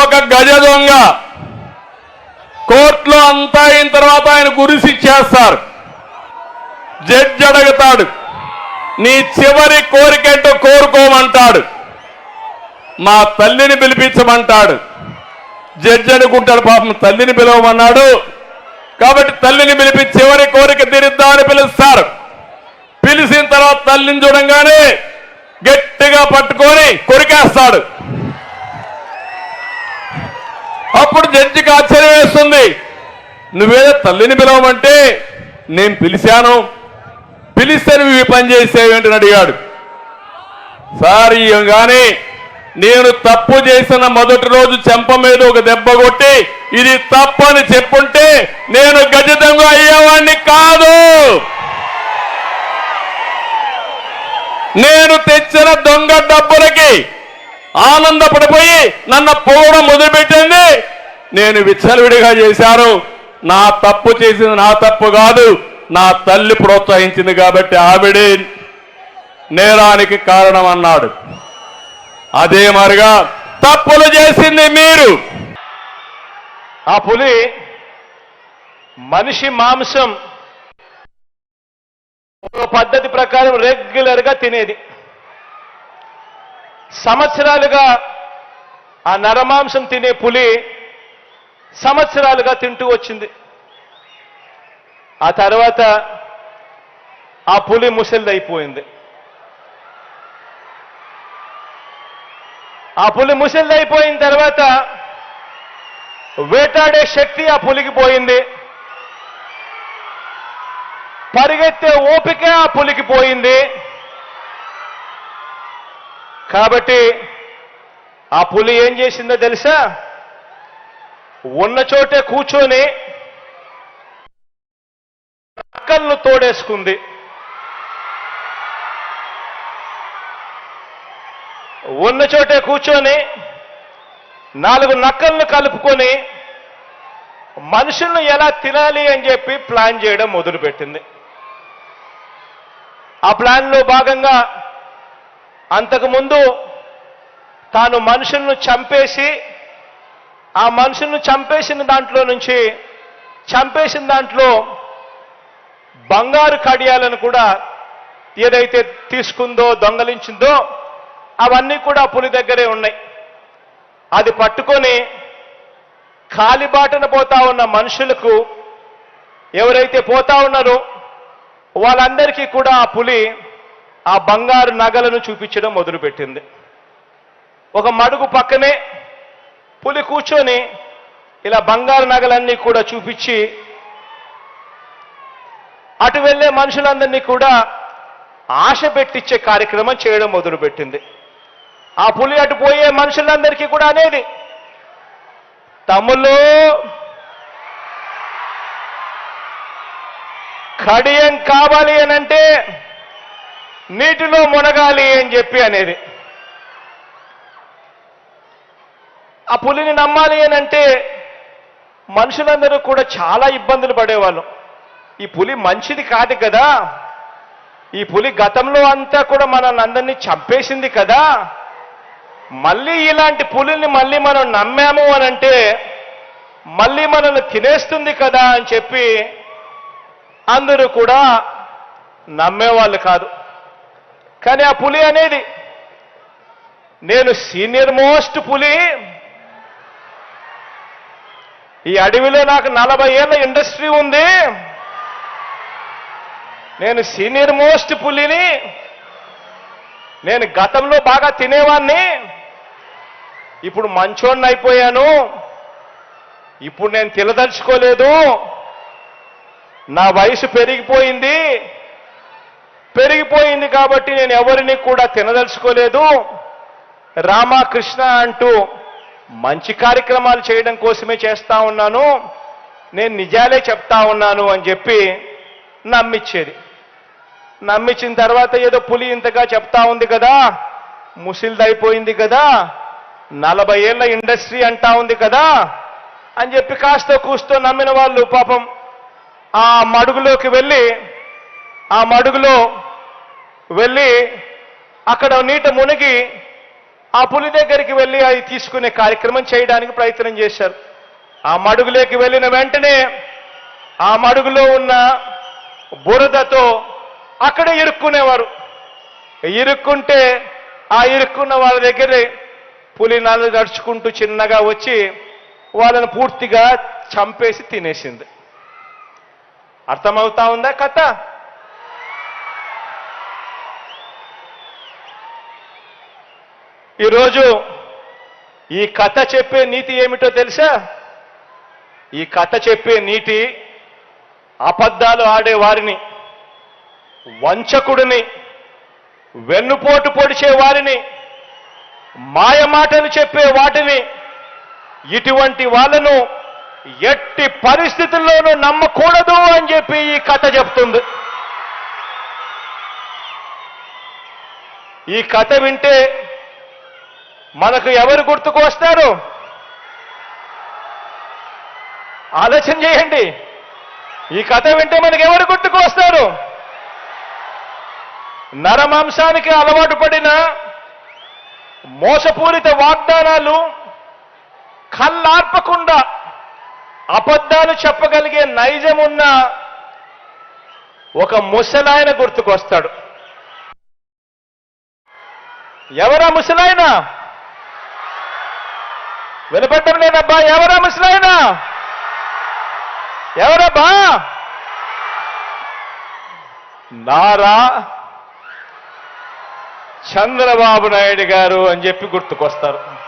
ఒక గజ దొంగ కోర్టులో అంతా అయిన తర్వాత ఆయన గురిసిచ్చేస్తారు. జడ్జి అడుగుతాడు, నీ చివరి కోరికేంటో కోరుకోమంటాడు. మా తల్లిని పిలిపించమంటాడు. జడ్జి అనుకుంటాడు, పాపం తల్లిని పిలవమన్నాడు కాబట్టి తల్లిని పిలిపి చివరి కోరిక తీరుద్దామని పిలుస్తారు. పిలిచిన తర్వాత తల్లిని చూడంగానే గట్టిగా పట్టుకొని కొరికేస్తాడు. అప్పుడు జడ్జికి ఆశ్చర్యం వేస్తుంది. నువ్వేదో తల్లిని పిలవమంటే నేను పిలిచాను, పిలిస్తే నువ్వు ఈ పని చేసేవేంటని అడిగాడు. సార్ కానీ నేను తప్పు చేసిన మొదటి రోజు చెంప మీద ఒక దెబ్బ కొట్టి ఇది తప్పని చెప్పుంటే నేను గజ దొంగ అయ్యేవాడిని కాదు. నేను తెచ్చిన దొంగ డబ్బులకి ఆనందపడిపోయి నన్ను పోవడం మొదలుపెట్టింది. నేను విచ్చలవిడిగా చేశాను. నా తప్పు చేసింది నా తప్పు కాదు, నా తల్లి ప్రోత్సహించింది కాబట్టి ఆవిడే నేరానికి కారణం అన్నాడు. అదే మరిగా తప్పులు చేసింది మీరు. ఆ పులి మనిషి మాంసం ఒక పద్ధతి ప్రకారం రెగ్యులర్ గా తినేది. సంవత్సరాలుగా ఆ నరమాంసం తినే పులి సంవత్సరాలుగా తింటూ వచ్చింది. ఆ తర్వాత ఆ పులి ముసలిదైపోయింది. ఆ పులి ముసలిదైపోయిన తర్వాత వేటాడే శక్తి ఆ పులికి పోయింది. పరిగెత్తే ఓపిక ఆ పులికి పోయింది. కాబట్టి ఆ పులి ఏం చేసిందో తెలుసా? ఉన్న చోటే కూర్చొని నక్కలను తోడేసుకుంది. ఉన్న చోటే కూర్చొని 4 నక్కలను కలుపుకొని మనుషులను ఎలా తినాలి అని చెప్పి ప్లాన్ చేయడం మొదలుపెట్టింది. ఆ ప్లాన్లో భాగంగా అంతకుముందు తాను మనుషులను చంపేసి ఆ మనుషులను చంపేసిన దాంట్లో బంగారు కడియాలను కూడా ఏదైతే తీసుకుందో దొంగలించిందో అవన్నీ కూడా పులి దగ్గరే ఉన్నాయి. అది పట్టుకొని కాలిబాటన పోతా ఉన్న మనుషులకు ఎవరైతే పోతా ఉన్నారో వాళ్ళందరికీ కూడా ఆ పులి ఆ బంగారు నగలను చూపించడం మొదలుపెట్టింది. ఒక మడుగు పక్కనే పులి కూర్చొని ఇలా బంగారు నగలన్నీ కూడా చూపించి అటు వెళ్ళే మనుషులందరినీ కూడా ఆశ పెట్టించే కార్యక్రమం చేయడం మొదలుపెట్టింది. ఆ పులి అటు పోయే మనుషులందరికీ కూడా అనేది, తమ్ముళ్ళు కడియం కావాలి అనంటే నీటిలో మునగాలి అని చెప్పి అనేది. ఆ పులిని నమ్మాలి అనంటే మనుషులందరూ కూడా చాలా ఇబ్బందులు పడేవాళ్ళు. ఈ పులి మంచిది కాదు కదా, ఈ పులి గతంలో అంతా కూడా మనల్ని అందరినీ చంపేసింది కదా, మళ్ళీ ఇలాంటి పులిని మళ్ళీ మనం నమ్మాము అనంటే మళ్ళీ మనల్ని తినేస్తుంది కదా అని చెప్పి అందరూ కూడా నమ్మేవాళ్ళు కాదు. కానీ ఆ పులి అనేది, నేను సీనియర్ మోస్ట్ పులి, ఈ అడవిలో నాకు 40 ఏళ్ల ఇండస్ట్రీ ఉంది, నేను సీనియర్ మోస్ట్ పులిని, నేను గతంలో బాగా తినేవాణ్ణి, ఇప్పుడు మంచోడిని అయిపోయాను, ఇప్పుడు నేను తినదలుచుకోలేదు, నా వయసు పెరిగిపోయింది కాబట్టి నేను ఎవరిని కూడా తినదలుచుకోలేదు, రామకృష్ణ అంటూ మంచి కార్యక్రమాలు చేయడం కోసమే చేస్తా ఉన్నాను, నేను నిజాలే చెప్తా ఉన్నాను అని చెప్పి నమ్మించేది. నమ్మించిన తర్వాత ఏదో పులి ఇంతగా చెప్తా ఉంది కదా, ముసిల్దైపోయింది కదా, 40 ఏళ్ల ఇండస్ట్రీ అంటా ఉంది కదా అని చెప్పి కాస్త కూస్తో నమ్మిన వాళ్ళు పాపం ఆ మడుగులోకి వెళ్ళి అక్కడ నీట మునిగి ఆ పులి దగ్గరికి వెళ్ళి అది తీసుకునే కార్యక్రమం చేయడానికి ప్రయత్నం చేశారు. ఆ మడుగులోకి వెళ్ళిన వెంటనే ఆ మడుగులో ఉన్న బురదతో అక్కడే ఇరుక్కునేవారు. ఇరుక్కుంటే ఆ ఇరుక్కున్న వాళ్ళ దగ్గరే పులి నడుచుకుంటూ చిన్నగా వచ్చి వాళ్ళని పూర్తిగా చంపేసి తినేసింది. అర్థమవుతా ఉందా కథ? ఈరోజు ఈ కథ చెప్పే నీతి ఏమిటో తెలుసా? ఈ కథ చెప్పే నీతి అబద్ధాలు ఆడే వారిని, వంచకుడిని, వెన్నుపోటు పొడిచే వారిని, మాయమాటలు చెప్పే వాటిని, ఇటువంటి వాళ్ళను ఎట్టి పరిస్థితుల్లోనూ నమ్మకూడదు అని చెప్పి ఈ కథ చెప్తుంది. ఈ కథ వింటే మనకు ఎవరు గుర్తుకు వస్తారు? ఆలోచన చేయండి. ఈ కథ వింటే మనకు ఎవరు గుర్తుకు వస్తారు? నరమాంసానికి అలవాటు పడిన మోసపూరిత వాగ్దానాలు, కళ్ళార్పకుండా అబద్ధాలు చెప్పగలిగే నైజం ఉన్న ఒక ముసలాయన గుర్తుకొస్తాడు. ఎవరా ముసలాయన? వినపడటం లేదబ్బా. ఎవరా ముసలాయన? ఎవరబ్బా? నారా చంద్రబాబు నాయుడు గారు అని చెప్పి గుర్తుకొస్తారు.